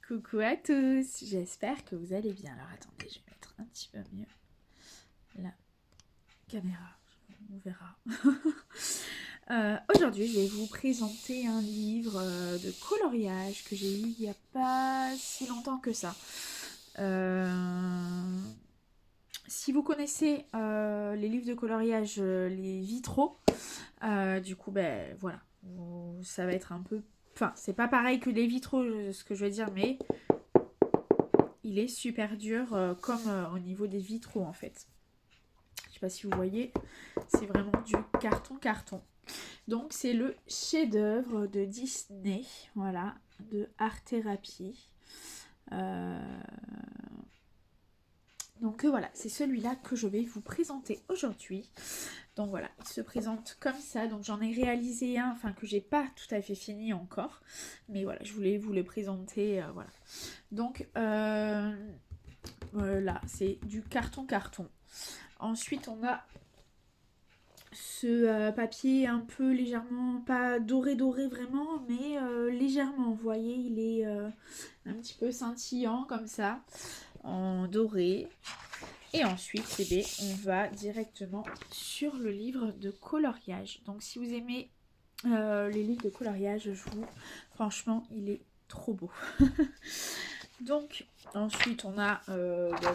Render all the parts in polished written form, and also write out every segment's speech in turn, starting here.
Coucou à tous, j'espère que vous allez bien. Alors attendez, je vais mettre un petit peu mieux la caméra, on verra. Aujourd'hui, je vais vous présenter un livre de coloriage que j'ai eu il n'y a pas si longtemps que ça. Si vous connaissez les livres de coloriage, les vitraux, du coup, ben voilà, ça va être un peu... Enfin, c'est pas pareil que les vitraux, ce que je veux dire, mais il est super dur, comme au niveau des vitraux en fait. Je sais pas si vous voyez, c'est vraiment du carton. Donc c'est le chef-d'œuvre de Disney, voilà, de Art Therapy. Donc voilà, c'est celui-là que je vais vous présenter aujourd'hui. Donc voilà, il se présente comme ça. Donc j'en ai réalisé un, enfin que j'ai pas tout à fait fini encore. Mais voilà, je voulais vous le présenter, voilà. Donc voilà, c'est du carton. Ensuite, on a ce papier un peu légèrement, pas doré vraiment, mais légèrement. Vous voyez, il est un petit peu scintillant comme ça, en doré. Et ensuite, eh bien, on va directement sur le livre de coloriage. Donc, si vous aimez les livres de coloriage, franchement, il est trop beau. Donc, ensuite, on a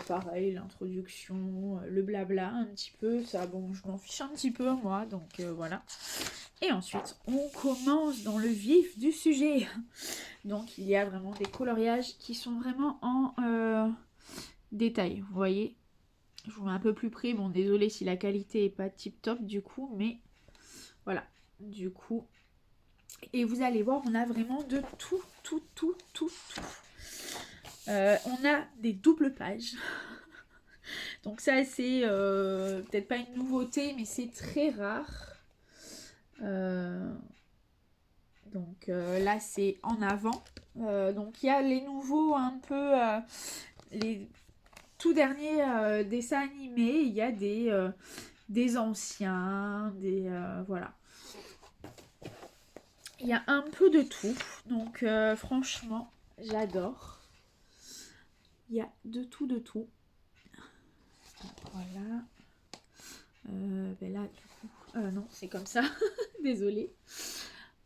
pareil, l'introduction, le blabla, un petit peu. Ça, bon, je m'en fiche un petit peu, moi, donc voilà. Et ensuite, on commence dans le vif du sujet. Donc, il y a vraiment des coloriages qui sont vraiment en détail. Vous voyez, je vous mets un peu plus près. Bon, désolé si la qualité est pas tip top du coup, mais voilà. Du coup, et vous allez voir, on a vraiment de tout. On a des doubles pages. Donc ça, c'est peut-être pas une nouveauté, mais c'est très rare. Donc là, c'est en avant. Donc il y a les nouveaux un peu... les tout derniers dessins animés. Il y a des anciens, voilà. Il y a un peu de tout. Donc franchement, j'adore. Il y a de tout. Voilà. Ben là, du coup... non, c'est comme ça. Désolée.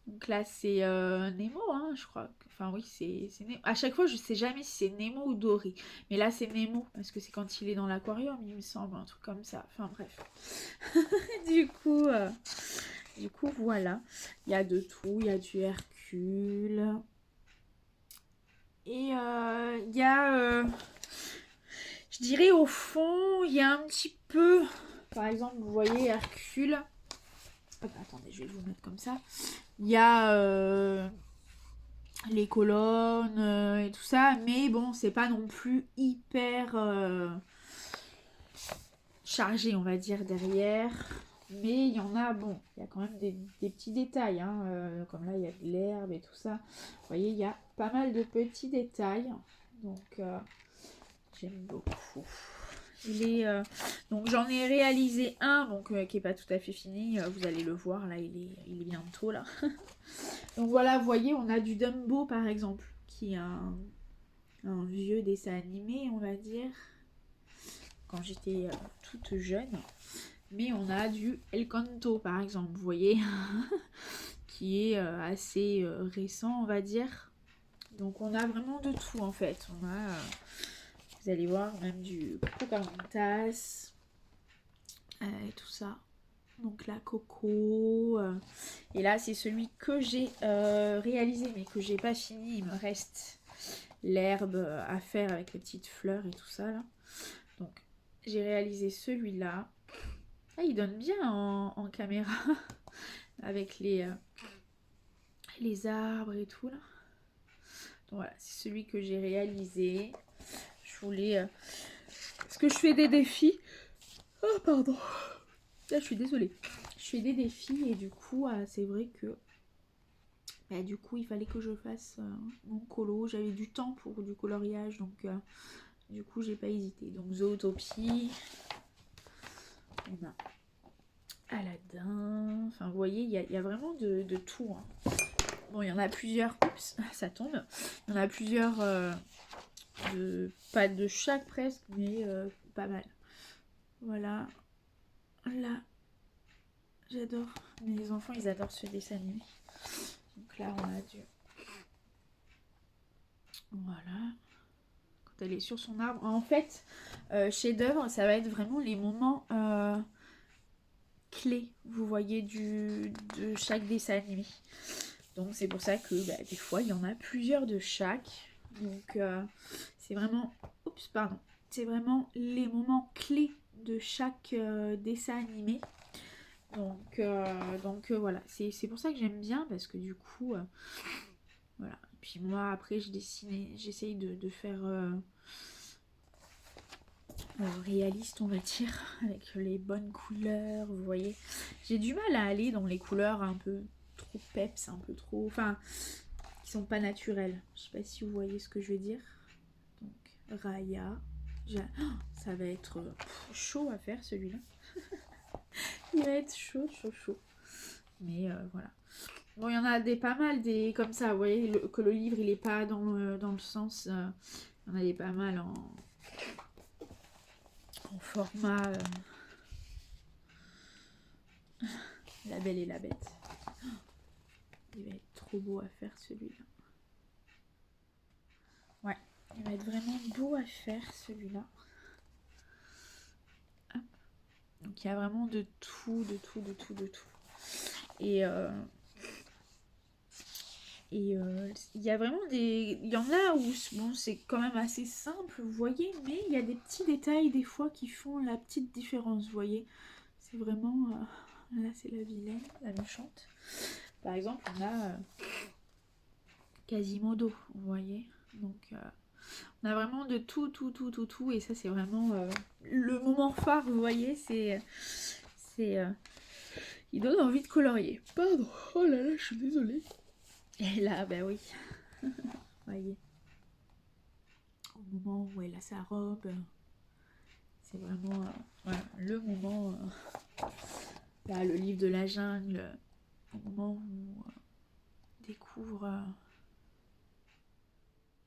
Donc là, c'est Nemo, hein, je crois. Enfin, oui, c'est Nemo. À chaque fois, je sais jamais si c'est Nemo ou Dory. Mais là, c'est Nemo, parce que c'est quand il est dans l'aquarium, il me semble, un truc comme ça. Enfin, bref. du coup, voilà. Il y a de tout. Il y a du Hercule. Et il y a... je dirais au fond, il y a un petit peu... Par exemple, vous voyez Hercule. Hop, attendez, je vais vous mettre comme ça. Il y a les colonnes et tout ça, mais bon, c'est pas non plus hyper chargé, on va dire, derrière. Mais il y en a, bon, il y a quand même des petits détails, hein, comme là, il y a de l'herbe et tout ça. Vous voyez, il y a pas mal de petits détails, donc j'aime beaucoup. Donc j'en ai réalisé un, donc qui est pas tout à fait fini. Vous allez le voir là, il est bientôt là. Donc voilà, vous voyez, on a du Dumbo par exemple, qui est un vieux dessin animé, on va dire, quand j'étais toute jeune. Mais on a du El Canto par exemple, vous voyez, qui est assez récent, on va dire. Donc on a vraiment de tout en fait. On a, vous allez voir, même du Pocahontas et tout ça. Donc la Coco. Et là, c'est celui que j'ai réalisé, mais que j'ai pas fini. Il me reste l'herbe à faire avec les petites fleurs et tout ça là. Donc j'ai réalisé celui-là. Ah, il donne bien en caméra avec les arbres et tout là. Donc voilà, c'est celui que j'ai réalisé. Je voulais... Parce que je fais des défis. Oh, pardon. Là, je suis désolée. Je fais des défis et du coup, c'est vrai que... Bah, du coup, il fallait que je fasse mon colo. J'avais du temps pour du coloriage, donc du coup, j'ai pas hésité. Donc, Zootopie. On a Aladdin. Enfin, vous voyez, il y a vraiment de tout. Hein. Bon, il y en a plusieurs. Oups, ça tombe. Il y en a plusieurs, pas de chaque presque, mais pas mal. Voilà. Là, j'adore. Mes enfants, ils adorent ce dessin animé. Donc là, on a du... Voilà. Quand elle est sur son arbre. En fait, chef-d'œuvre, ça va être vraiment les moments clés, vous voyez, de chaque dessin animé. Donc c'est pour ça que des fois, il y en a plusieurs de chaque. Donc c'est vraiment... Oups, pardon. C'est vraiment les moments clés de chaque dessin animé. Donc voilà, c'est pour ça que j'aime bien, parce que du coup, voilà. Et puis moi, après, j'essaye de faire réaliste, on va dire, avec les bonnes couleurs, vous voyez. J'ai du mal à aller dans les couleurs un peu trop peps, un peu trop... Enfin, qui sont pas naturelles. Je sais pas si vous voyez ce que je veux dire. Donc, Raya. Ça va être chaud à faire, celui-là. Il va être chaud. Mais voilà. Bon, il y en a pas mal des comme ça, vous voyez, que le livre, il est pas dans le sens... il y en a des pas mal en format La Belle et la Bête. Il va être trop beau à faire, celui-là. Ouais, il va être vraiment beau à faire, celui-là. Donc il y a vraiment de tout. Et il y a vraiment des... Il y en a où bon, c'est quand même assez simple, vous voyez, mais il y a des petits détails des fois qui font la petite différence, vous voyez. C'est vraiment... Là, c'est la vilaine, la méchante. Par exemple, on a Quasimodo, vous voyez. Donc, on a vraiment de tout. Et ça, c'est vraiment le moment phare, vous voyez. C'est il donne envie de colorier. Pardon, oh là là, je suis désolée. Et là, bah oui. Vous voyez. Au moment où elle a sa robe, c'est vraiment voilà, le moment. Là, le livre de la jungle, au moment où on découvre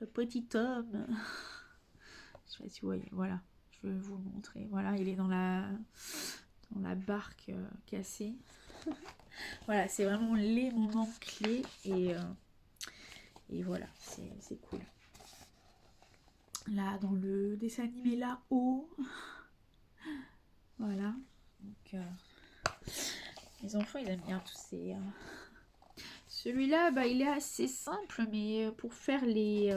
le petit homme. Je sais pas si vous voyez, voilà. Je vais vous le montrer. Voilà, il est dans la barque cassée. Voilà, c'est vraiment les moments clés et voilà, c'est cool. Là, dans le dessin animé là-haut, voilà. Donc, les enfants, ils aiment bien tous ces... Celui-là, il est assez simple, mais pour faire les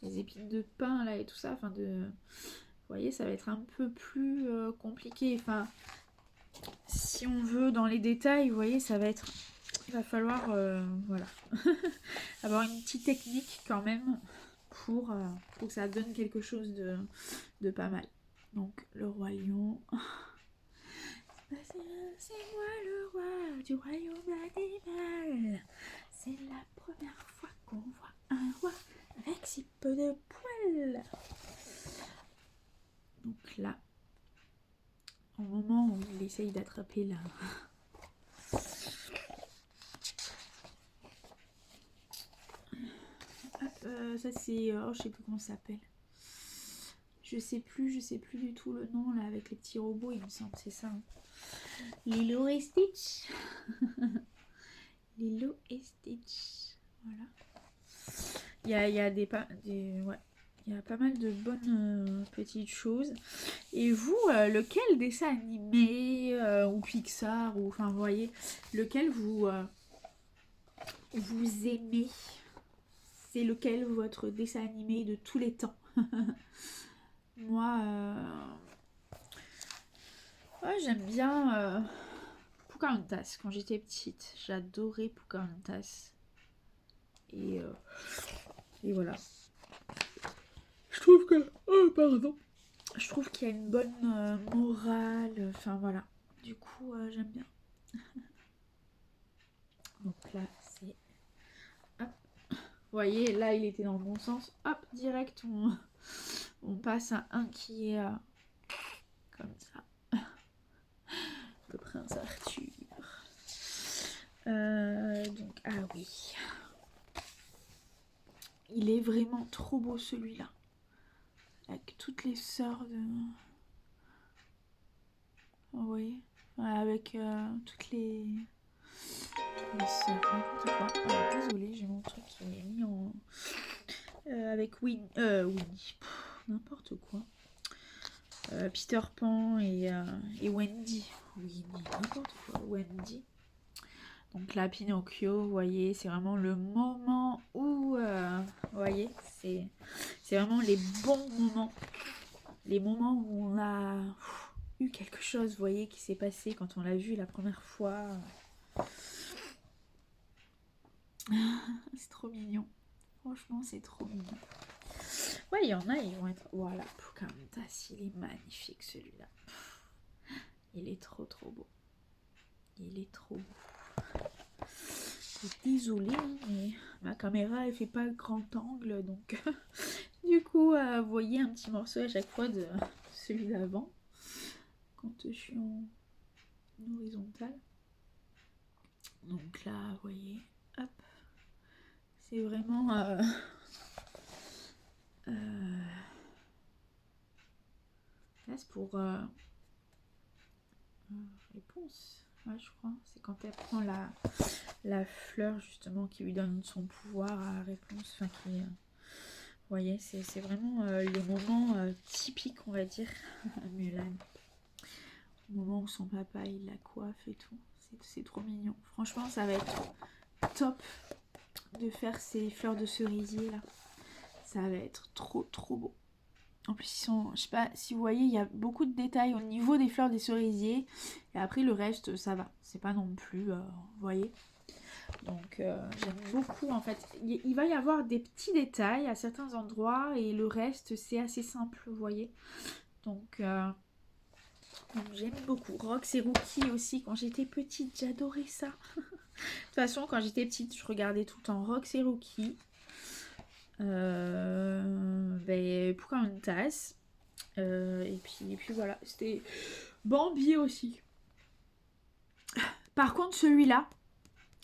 épines de pain là et tout ça, enfin de... Vous voyez, ça va être un peu plus compliqué. Enfin, si on veut dans les détails, vous voyez, ça va être... Il va falloir, voilà, avoir une petite technique quand même pour que ça donne quelque chose de pas mal. Donc, le roi lion. C'est moi le roi du royaume animal. C'est la première fois qu'on voit un roi avec si peu de poils. Donc là, au moment où il essaye d'attraper la... ça c'est... oh, je sais plus comment ça s'appelle. Je sais plus du tout le nom là avec les petits robots, il me semble, c'est ça. Hein. Lilo et Stitch. Lilo et Stitch. Voilà. Il y a ouais. Il y a pas mal de bonnes petites choses. Et vous, lequel dessin animé ou Pixar ou enfin vous voyez, lequel vous aimez? C'est lequel votre dessin animé de tous les temps? Moi, ouais, j'aime bien Pocahontas. Quand j'étais petite, j'adorais Pocahontas. Et voilà. Je trouve que... Oh, pardon. Je trouve qu'il y a une bonne morale. Enfin, voilà. Du coup, j'aime bien. Donc là, c'est... Hop. Vous voyez, là, il était dans le bon sens. Hop, direct, on passe à un qui est comme ça. Le prince Arthur. Donc, ah oui. Il est vraiment trop beau celui-là. Avec toutes les sœurs de... Vous voyez, avec toutes les sœurs, n'importe quoi. Alors, désolée, j'ai mon truc qui est mis en... avec Winnie, n'importe quoi. Peter Pan et Wendy. Winnie, n'importe quoi, Wendy. Donc là, Pinocchio, vous voyez, c'est vraiment le moment où... vous voyez, c'est vraiment les bons moments. Les moments où on a eu quelque chose, vous voyez, qui s'est passé quand on l'a vu la première fois. C'est trop mignon. Franchement, c'est trop mignon. Ouais, il y en a, ils vont être... Voilà, Pocahontas, il est magnifique celui-là. Il est trop beau. Il est trop beau. Je suis désolée, mais ma caméra, elle fait pas le grand angle, donc... Du coup, vous voyez un petit morceau à chaque fois de celui d'avant. Quand je suis en horizontal. Donc là, vous voyez, hop. C'est vraiment... Là, c'est pour... réponse. Ouais, je crois. C'est quand elle prend la fleur, justement, qui lui donne son pouvoir à réponse. Enfin, qui... Vous voyez, c'est vraiment les moments typiques, on va dire. Mulan. Au moment où son papa, il la coiffe et tout. C'est trop mignon. Franchement, ça va être top de faire ces fleurs de cerisier, là. Ça va être trop beau. En plus, ils sont, je sais pas si vous voyez, il y a beaucoup de détails au niveau des fleurs des cerisiers. Et après, le reste, ça va. C'est pas non plus, vous voyez. Donc, j'aime beaucoup, en fait. Il va y avoir des petits détails à certains endroits. Et le reste, c'est assez simple, vous voyez. Donc j'aime beaucoup. Rox et Rookie aussi, quand j'étais petite, j'adorais ça. De toute façon, quand j'étais petite, je regardais tout le temps Rox et Rookie. Pocahontas. Et puis voilà, c'était Bambi aussi. Par contre, celui-là,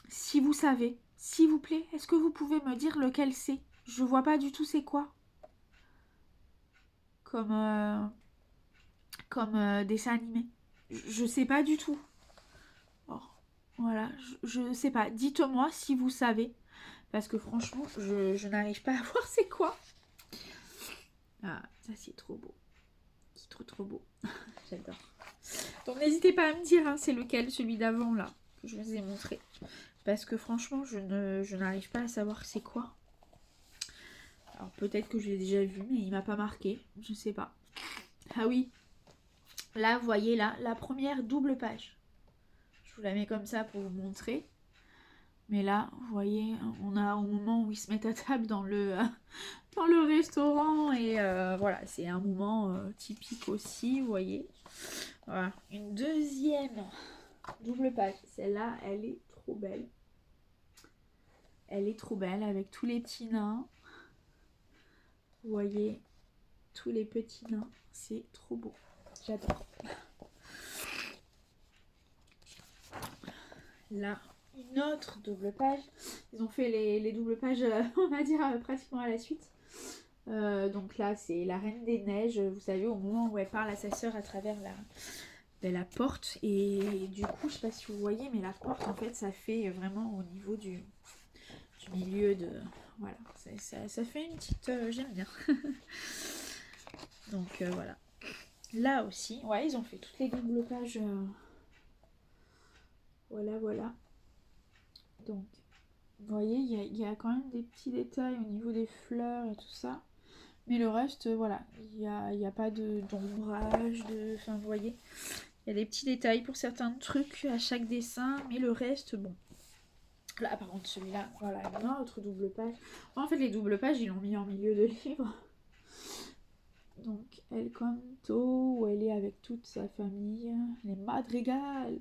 si vous savez, s'il vous plaît, est-ce que vous pouvez me dire lequel c'est? Je vois pas du tout c'est quoi. Comme dessin animé. Je sais pas du tout. Oh, voilà, je sais pas. Dites-moi si vous savez. Parce que franchement, je n'arrive pas à voir c'est quoi. Ah, ça c'est trop beau. C'est trop beau. J'adore. Donc n'hésitez pas à me dire, hein, c'est lequel, celui d'avant là, que je vous ai montré. Parce que franchement, je n'arrive pas à savoir c'est quoi. Alors peut-être que je l'ai déjà vu, mais il m'a pas marqué. Je sais pas. Ah oui. Là, vous voyez là, la première double page. Je vous la mets comme ça pour vous montrer. Mais là, vous voyez, on a au moment où ils se mettent à table dans le restaurant. Et voilà, c'est un moment typique aussi, vous voyez. Voilà, une deuxième double page. Celle-là, elle est trop belle. Elle est trop belle avec tous les petits nains. Vous voyez, tous les petits nains. C'est trop beau. J'adore. Là, une autre double page. Ils ont fait les doubles pages, on va dire, pratiquement à la suite. Donc là, c'est la Reine des Neiges. Vous savez, au moment où elle parle à sa sœur à travers la porte. Et du coup, je sais pas si vous voyez, mais la porte, en fait, ça fait vraiment au niveau du milieu de... Voilà, ça fait une petite... j'aime bien. Donc voilà. Là aussi, ouais, ils ont fait toutes les doubles pages. Voilà. Donc, vous voyez, il y a quand même des petits détails au niveau des fleurs et tout ça. Mais le reste, voilà, il y a pas d'ombrage, enfin, vous voyez. Il y a des petits détails pour certains trucs à chaque dessin, mais le reste, bon. Là, par contre, celui-là, voilà, une autre double page. En fait, les doubles pages, ils l'ont mis en milieu de livre. Donc, El Canto, où elle est avec toute sa famille. Les Madrigals.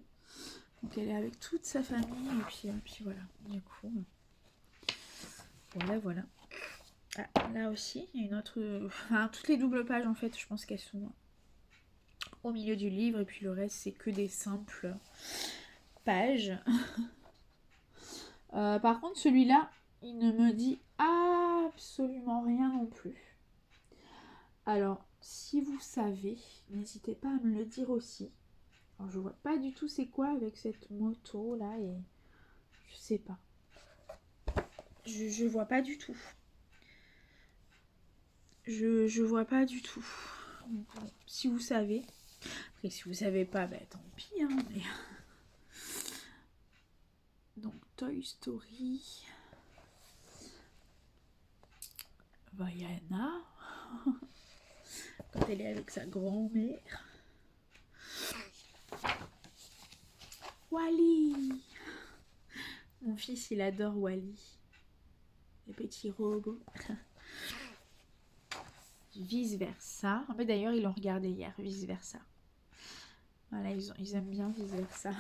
Donc, elle est avec toute sa famille. Et puis voilà, du coup. Voilà. Ah, là aussi, il y a une autre... Enfin, toutes les doubles pages, en fait, je pense qu'elles sont au milieu du livre. Et puis le reste, c'est que des simples pages. Par contre, celui-là, il ne me dit absolument rien non plus. Alors, si vous savez, n'hésitez pas à me le dire aussi. Alors, je vois pas du tout c'est quoi avec cette moto là et je sais pas. Je vois pas du tout. Je vois pas du tout. Donc, si vous savez. Après, si vous savez pas, bah tant pis. Hein, mais... Donc, Toy Story. Vaiana. Quand elle est avec sa grand-mère. Wally. Mon fils, il adore Wally. Les petits robots. Vice versa. En fait, d'ailleurs, ils l'ont regardé hier. Vice versa. Voilà, ils aiment bien vice versa.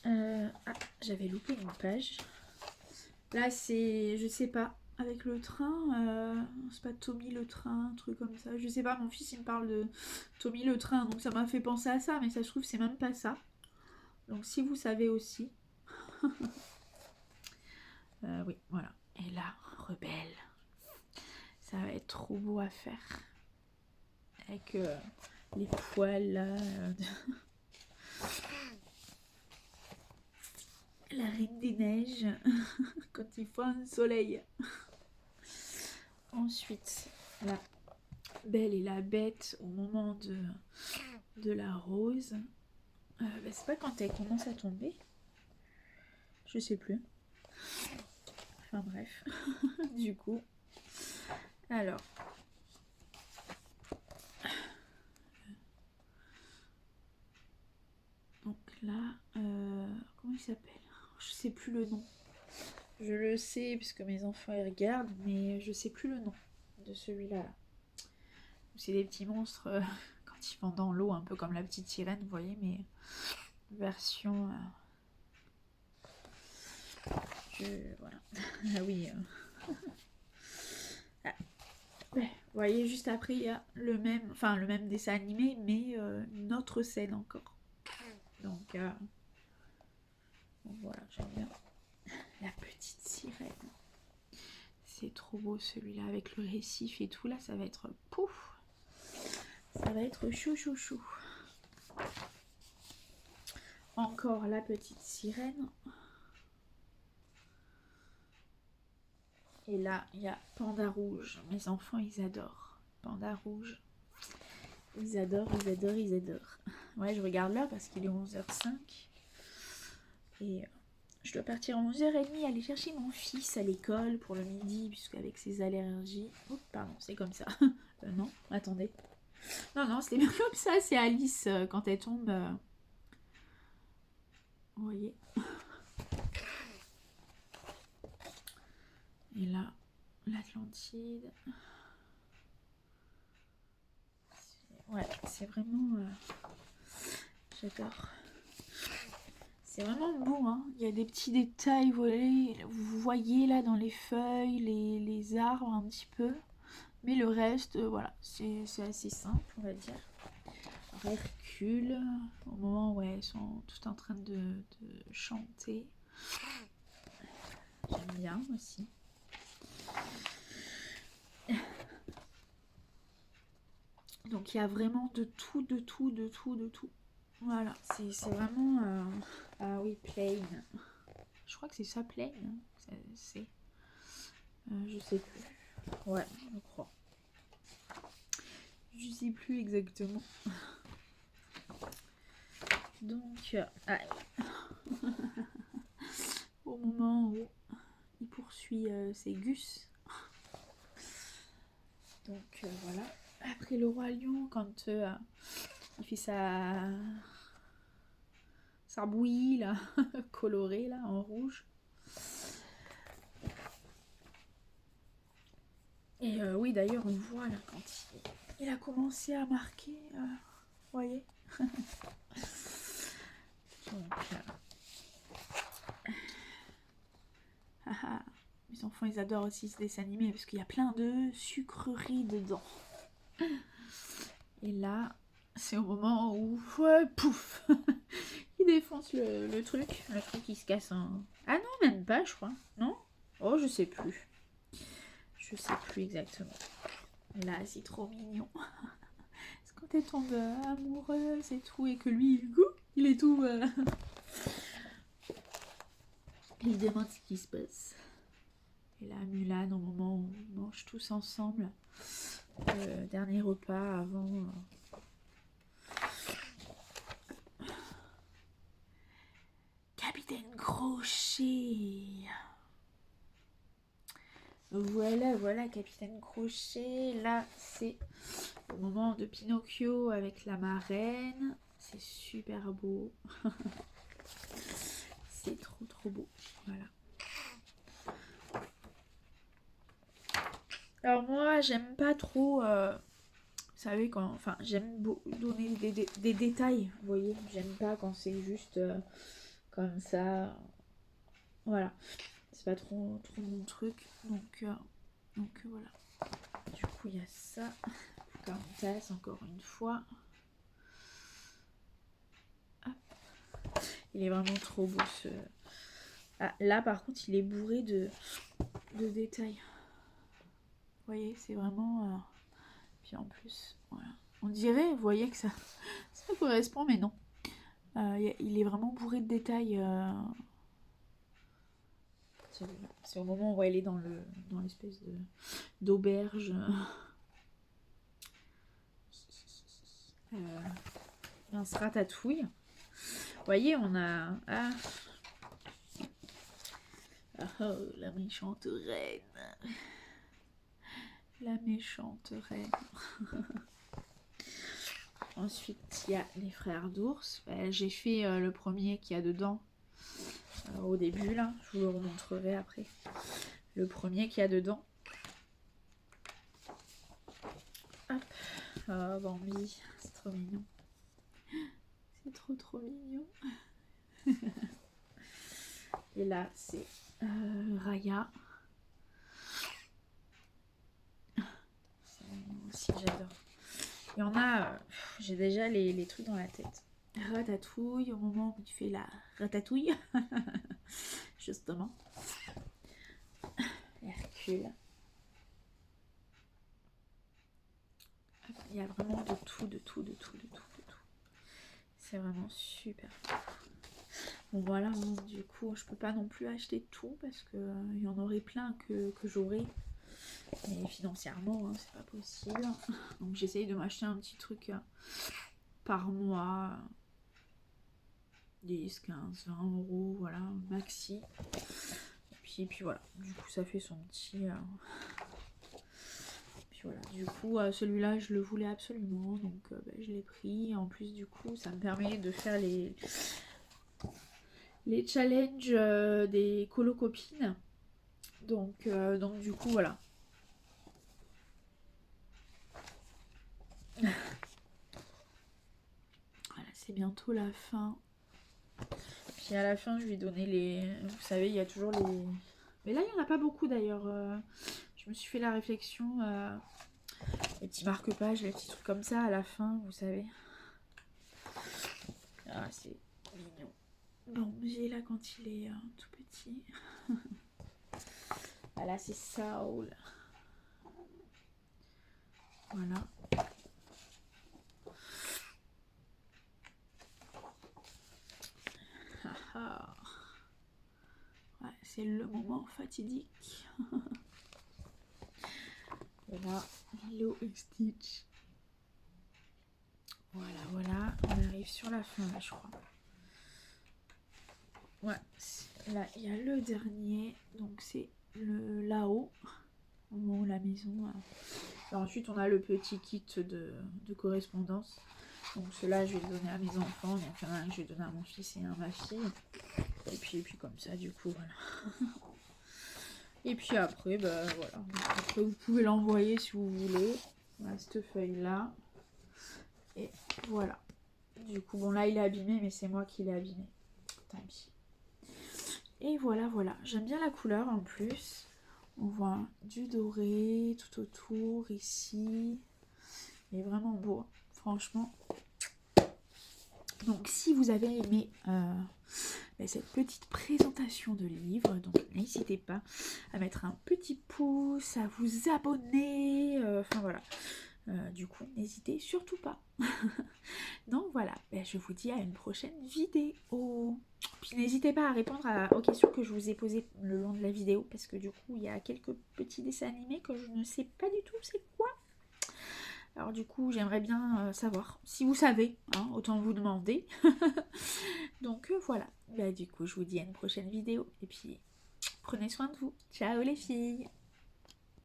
Ah, j'avais loupé une page. Là, c'est, je sais pas, avec le train. C'est pas Tommy le train, un truc comme ça. Je sais pas, mon fils, il me parle de Tommy le train. Donc, ça m'a fait penser à ça. Mais ça se trouve, c'est même pas ça. Donc, si vous savez aussi. Oui, voilà. Et là, rebelle. Ça va être trop beau à faire. Avec les poils là. La Reine des Neiges. Quand il fait un soleil. Ensuite, la Belle et la Bête au moment de la rose. C'est pas quand elle commence à tomber. Je sais plus. Enfin bref. Du coup. Alors. Donc là, comment il s'appelle? Je sais plus le nom. Je le sais puisque mes enfants ils regardent, mais je sais plus le nom de celui-là. C'est des petits monstres quand ils vont dans l'eau, un peu comme la petite sirène, vous voyez, mais version. Voilà. Ah oui. Ah. Ouais. Vous voyez, juste après, il y a le même dessin animé, mais une autre scène encore. Donc voilà, j'aime bien. La petite sirène. C'est trop beau celui-là, avec le récif et tout, là, ça va être pouf. Ça va être chou chou chou. Encore la petite sirène. Et là, il y a Panda Rouge. Mes enfants, ils adorent. Panda Rouge. Ils adorent, ils adorent, ils adorent. Ouais, je regarde l'heure parce qu'il est 11h05. Et je dois partir à 11h30 aller chercher mon fils à l'école pour le midi, puisqu'avec ses allergies... Oh, pardon, c'est comme ça. Non, attendez. Non, c'était bien comme ça. C'est Alice, quand elle tombe... Vous voyez. Et là, l'Atlantide. Ouais, c'est vraiment... J'adore. C'est vraiment beau, hein. Il y a des petits détails, vous voyez là dans les feuilles, les arbres un petit peu. Mais le reste, voilà, c'est assez simple, on va dire. Alors, Hercule, au moment où elles sont toutes en train de chanter. J'aime bien aussi. Donc il y a vraiment de tout. Voilà, c'est vraiment... Ah oui, Plain. Je crois que c'est ça, Plain. C'est... je sais plus. Ouais, je crois. Je sais plus exactement. Donc, au moment où il poursuit ses gus. Donc voilà. Après le roi lion, quand il fait sa bouillie là, colorée là, en rouge. Et oui, d'ailleurs, on voit là quand il a commencé à marquer, vous voyez. Donc, mes enfants, ils adorent aussi ce dessin animé parce qu'il y a plein de sucreries dedans. Et là, c'est au moment où, ouais, pouf, il il défonce le truc. Le truc qui se casse en... Ah non, même pas, je crois. Non? Oh, je sais plus. Je sais plus exactement. Là, c'est trop mignon. C'est quand elle tombe amoureuse et tout, et que lui, il est tout... Il demande ce qui se passe. Et là, Mulan, au moment où on mange tous ensemble, le dernier repas avant... Capitaine Crochet. Voilà, Capitaine Crochet. Là, c'est le moment de Pinocchio avec la marraine. C'est super beau. C'est trop beau. Voilà. Alors moi, j'aime pas trop... vous savez, quand... Enfin, j'aime donner des détails, vous voyez. J'aime pas quand c'est juste comme ça. Voilà. C'est pas trop mon truc. Donc voilà. Du coup, il y a ça. Countess, encore une fois. Hop. Il est vraiment trop beau ce... Ah, là, par contre, il est bourré de détails. Vous voyez, c'est vraiment... Puis en plus, voilà. On dirait, vous voyez que ça correspond, mais non. Il est vraiment bourré de détails. C'est au moment où elle est dans l'espèce d'auberge. Un ratatouille. Vous voyez, on a... Oh, la méchante reine. La méchante reine. Ensuite, il y a les frères d'ours. J'ai fait le premier qu'il y a dedans au début, là. Je vous le remontrerai après. Le premier qu'il y a dedans. Hop. Oh, Bambi. C'est trop mignon. C'est trop mignon. Et là, c'est Raya. C'est mignon aussi, j'adore. Il y en a, j'ai déjà les trucs dans la tête. Ratatouille, au moment où tu fais la ratatouille. Justement. Hercule. Il y a vraiment de tout. C'est vraiment super. Bon voilà, du coup, je peux pas non plus acheter tout parce que il y en aurait plein que j'aurais. Mais financièrement, hein, c'est pas possible. Donc j'essaye de m'acheter un petit truc par mois. 10, 15, 20 euros, voilà, maxi. Et puis voilà, du coup ça fait son petit... Puis voilà, du coup celui-là je le voulais absolument, donc je l'ai pris. En plus du coup ça me permet de faire les challenges des colocopines. Donc du coup voilà. Voilà, c'est bientôt la fin. Puis à la fin je vais donner les... Vous savez, il y a toujours les... Mais là il n'y en a pas beaucoup d'ailleurs. Je me suis fait la réflexion... Les petits marque-pages, les petits trucs comme ça à la fin, vous savez. Ah, c'est mignon. Bon, j'ai là quand il est tout petit. Voilà, c'est Saul. Voilà. Ouais, c'est le moment fatidique. Et là, Lilo et Stitch. Voilà, on arrive sur la fin là, je crois. Ouais, là il y a le dernier, donc c'est le là-haut, au moment où la maison. Alors, ensuite on a le petit kit de correspondance. Donc ceux-là je vais le donner à mes enfants, donc il y en a un que je vais donner à mon fils et un à ma fille. Et puis comme ça du coup voilà. Et puis après, voilà. Après vous pouvez l'envoyer si vous voulez. Voilà, cette feuille là. Et voilà. Du coup, bon là il est abîmé, mais c'est moi qui l'ai abîmé. Tant pis. Et voilà. J'aime bien la couleur en plus. On voit du doré tout autour ici. Il est vraiment beau. Franchement, Donc si vous avez aimé cette petite présentation de livre, donc n'hésitez pas à mettre un petit pouce, à vous abonner, enfin voilà. Du coup, n'hésitez surtout pas. Donc voilà, je vous dis à une prochaine vidéo. Puis n'hésitez pas à répondre aux questions que je vous ai posées le long de la vidéo, parce que du coup, il y a quelques petits dessins animés que je ne sais pas du tout c'est quoi. Alors du coup, j'aimerais bien savoir. Si vous savez, hein, autant vous demander. Donc voilà. Du coup, je vous dis à une prochaine vidéo. Et puis, prenez soin de vous. Ciao les filles!